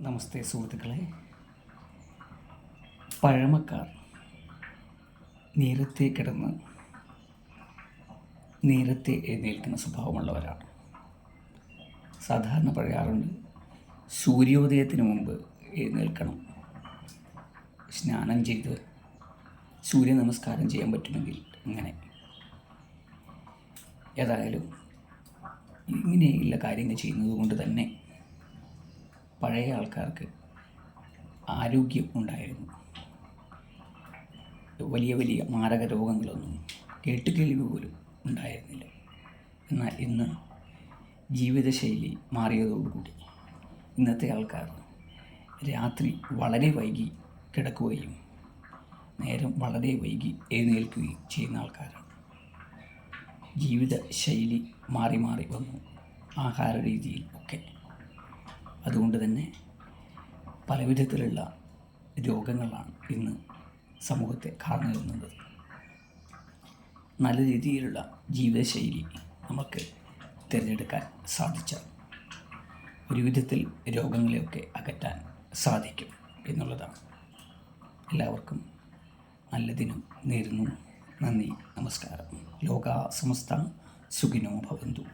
നമസ്തേ സുഹൃത്തുക്കളെ. പഴമക്കാർ നേരത്തെ കിടന്ന് നേരത്തെ എഴുന്നേൽക്കുന്ന സ്വഭാവമുള്ളവരാണ്. സാധാരണ പറയാറുണ്ട്, സൂര്യോദയത്തിന് മുമ്പ് എഴുന്നേൽക്കണം, സ്നാനം ചെയ്ത് സൂര്യ നമസ്കാരം ചെയ്യാൻ പറ്റുമെങ്കിൽ അങ്ങനെ. ഏതായാലും ഇങ്ങനെയുള്ള കാര്യങ്ങൾ ചെയ്യുന്നത് കൊണ്ട് തന്നെ പഴയ ആൾക്കാർക്ക് ആരോഗ്യം ഉണ്ടായിരുന്നു. വലിയ വലിയ മാരക രോഗങ്ങളൊന്നും കേട്ടുകേൾവി പോലും ഉണ്ടായിരുന്നില്ല. എന്നാൽ ഇന്ന് ജീവിതശൈലി മാറിയതോടുകൂടി ഇന്നത്തെ ആൾക്കാർ രാത്രി വളരെ വൈകി കിടക്കുകയും നേരം വളരെ വൈകി എഴുന്നേൽക്കുകയും ചെയ്യുന്ന ആൾക്കാരാണ്. ജീവിതശൈലി മാറി മാറി വന്നു, ആഹാര രീതിയിൽ ഒക്കെ. അതുകൊണ്ട് തന്നെ പല വിധത്തിലുള്ള രോഗങ്ങളാണ് ഇന്ന് സമൂഹത്തെ കാർന്നു വരുന്നത്. നല്ല രീതിയിലുള്ള ജീവിതശൈലി നമുക്ക് തിരഞ്ഞെടുക്കാൻ സാധിച്ചാൽ ഒരു വിധത്തിൽ രോഗങ്ങളെയൊക്കെ അകറ്റാൻ സാധിക്കും എന്നുള്ളതാണ്. എല്ലാവർക്കും നല്ല ദിനം നേരുന്നു. നന്ദി, നമസ്കാരം. ലോകാ സമസ്ത സുഖിനോ ഭവന്തു.